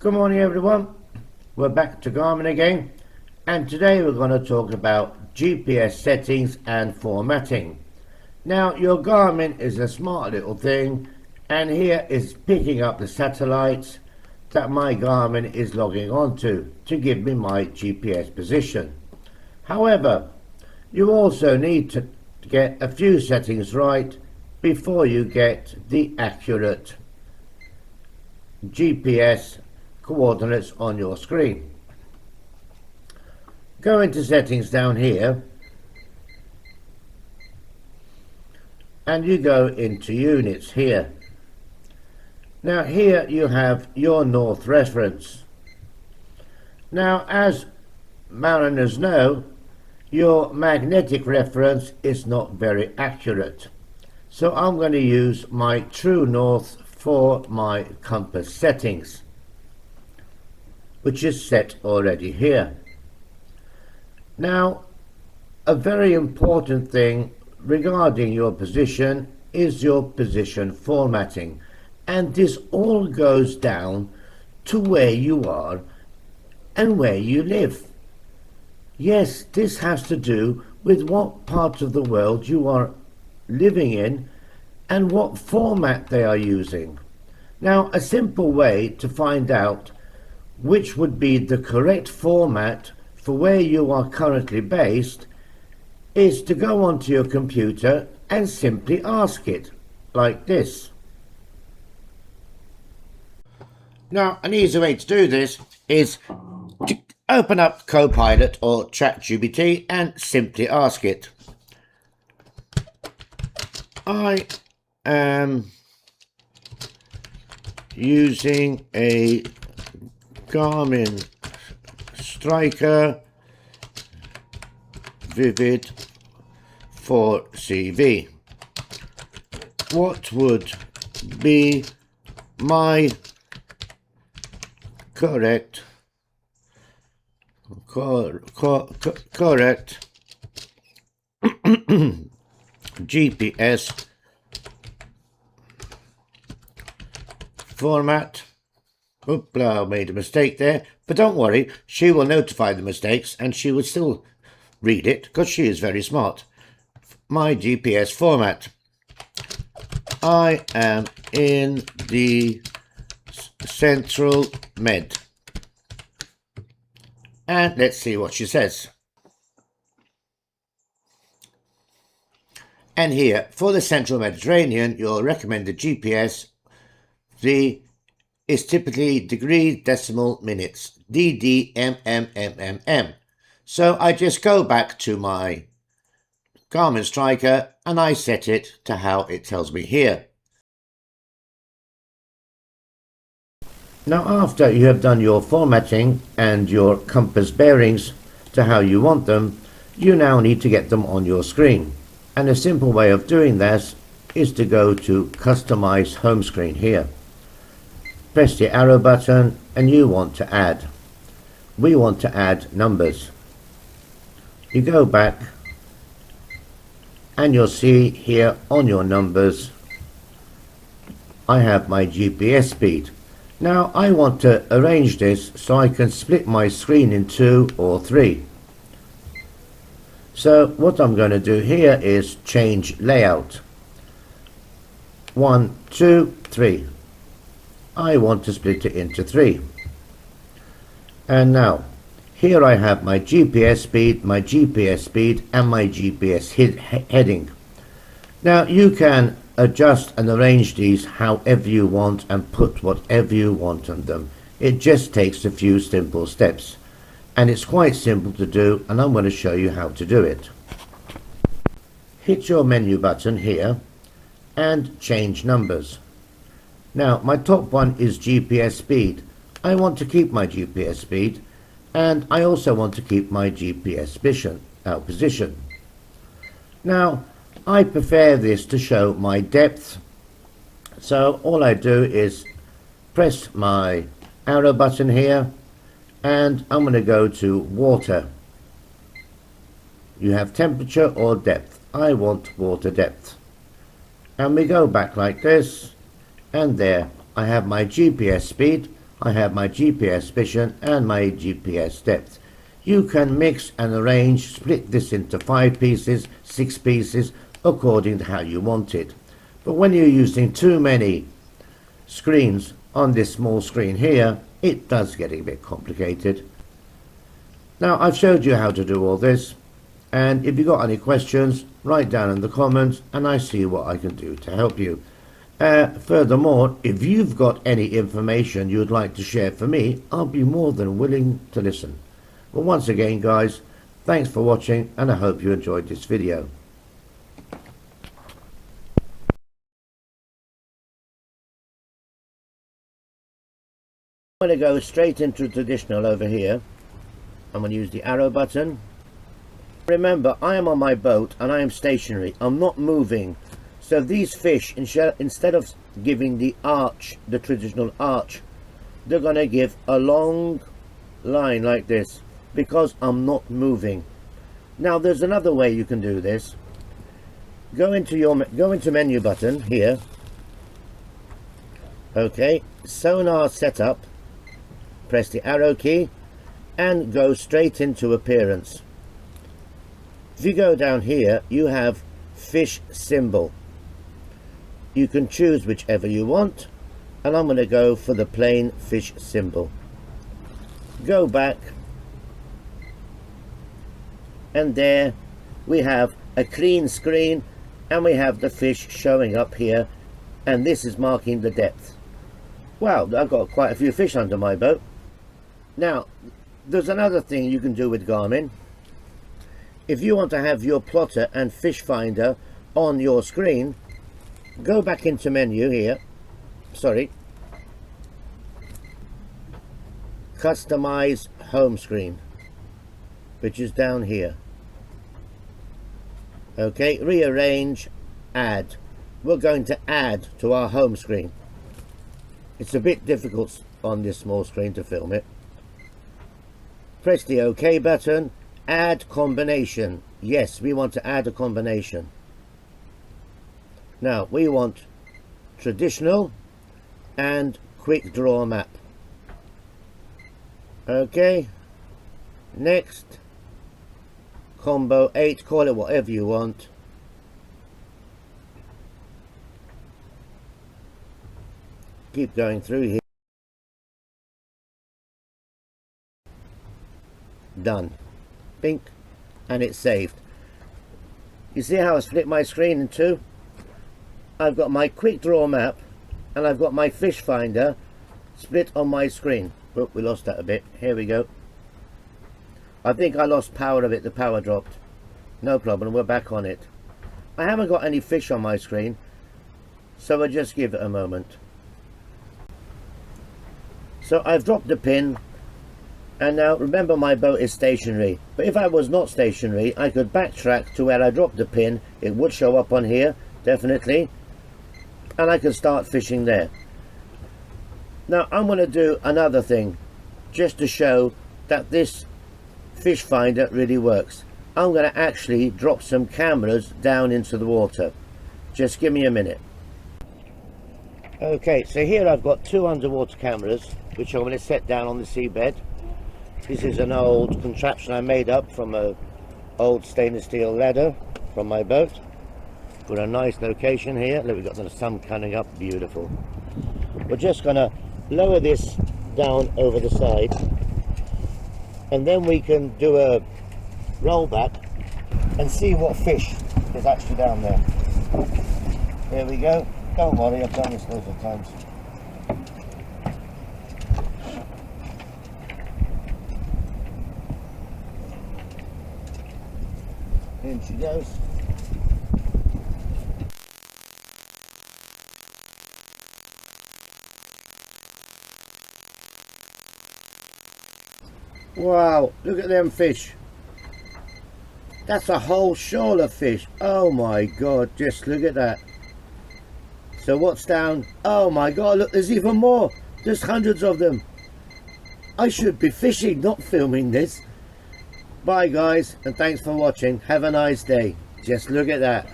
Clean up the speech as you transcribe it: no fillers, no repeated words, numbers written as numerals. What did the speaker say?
Good morning everyone, we're back to Garmin again, and today we're going to talk about GPS settings and formatting. Now your Garmin is a smart little thing, and here is picking up the satellites that my Garmin is logging onto to give me my GPS position. However, you also need to get a few settings right before you get the accurate GPS coordinates on your screen. Go into settings down here and you go into units here. Now here you have your north reference. Now as mariners know, your magnetic reference is not very accurate, so I'm going to use my true north for my compass settings, which is set already here. Now, a very important thing regarding your position is your position formatting, and this all goes down to where you are and where you live. Yes, this has to do with what part of the world you are living in and what format they are using. Now, a simple way to find out which would be the correct format for where you are currently based is to go onto your computer and simply ask it, like this. Now, an easy way to do this is to open up Copilot or ChatGPT and simply ask it, I am using a Garmin Strike Vivid for CV. What would be my correct GPS format? Oopla, I made a mistake there, but don't worry, she will notify the mistakes and she will still read it because she is very smart. My GPS format. I am in the Central Med. And let's see what she says. And here, for the Central Mediterranean, your recommended GPS, is typically degree decimal minutes, DDMMMMM. So I just go back to my Garmin Striker and I set it to how it tells me here. Now after you have done your formatting and your compass bearings to how you want them, you now need to get them on your screen. And a simple way of doing this is to go to Customize Home Screen here. Press the arrow button and you want to add. We want to add numbers. You go back and you'll see here on your numbers I have my GPS speed. Now I want to arrange this so I can split my screen in 2 or 3. So what I'm going to do here is change layout. 1, 2, 3. I want to split it into 3. And now here I have my GPS speed, and my GPS heading. Now you can adjust and arrange these however you want and put whatever you want on them. It just takes a few simple steps and it's quite simple to do, and I'm going to show you how to do it. Hit your menu button here and change numbers. Now my top one is GPS speed. I want to keep my GPS speed and I also want to keep my GPS position. Now I prefer this to show my depth, so all I do is press my arrow button here and I'm going to go to water. You have temperature or depth. I want water depth. And we go back like this, and there I have my GPS speed. I have my GPS vision and my GPS depth. You can mix and arrange, split this into 5 pieces, 6 pieces, according to how you want it. But when you're using too many screens on this small screen here, it does get a bit complicated. Now I've showed you how to do all this, and if you've got any questions, write down in the comments and I see what I can do to help you. Furthermore, if you've got any information you'd like to share for me, I'll be more than willing to listen. But once again guys, thanks for watching and I hope you enjoyed this video. I'm going to go straight into traditional over here. I'm going to use the arrow button. Remember, I am on my boat and I am stationary. I'm not moving. So these fish, instead of giving the arch, the traditional arch, they're going to give a long line like this because I'm not moving. Now there's another way you can do this. Go into menu button here. Okay, Sonar setup. Press the arrow key and go straight into appearance. If you go down here, you have fish symbol. You can choose whichever you want, and I'm going to go for the plain fish symbol. Go back, and there we have a clean screen and we have the fish showing up here, and this is marking the depth. Wow, I've got quite a few fish under my boat. Now there's another thing you can do with Garmin. If you want to have your plotter and fish finder on your screen, go back into menu here, customize home screen, which is down here. Okay, rearrange, add. We're going to add to our home screen. It's a bit difficult on this small screen to film it. Press the OK button, add combination. Yes, we want to add a combination. Now we want traditional and quick draw map. Okay, next, combo 8, call it whatever you want. Keep going through here. Done. Bink, and it's saved. You see how I split my screen in two? I've got my quick draw map and I've got my fish finder split on my screen. Oh, we lost that a bit. Here we go. I think I lost power of it. The power dropped. No problem, we're back on it. I haven't got any fish on my screen, so I'll just give it a moment. So I've dropped the pin, and now remember my boat is stationary, but if I was not stationary I could backtrack to where I dropped the pin. It would show up on here definitely, and I could start fishing there. Now I'm going to do another thing just to show that this fish finder really works. I'm going to actually drop some cameras down into the water. Just give me a minute. Okay, so here I've got 2 underwater cameras which I'm going to set down on the seabed. This is an old contraption I made up from an old stainless steel ladder from my boat. Got a nice location here. Look, we've got the sun coming up, beautiful. We're just going to lower this down over the side, and then we can do a roll back and see what fish is actually down there. There we go. Don't worry, I've done this loads of times. In she goes. Wow, look at them fish. That's a whole shoal of fish. Oh my god, just look at that. So what's down? Oh my god, look, there's even more. There's hundreds of them. I should be fishing, not filming this. Bye guys, and thanks for watching. Have a nice day. Just look at that.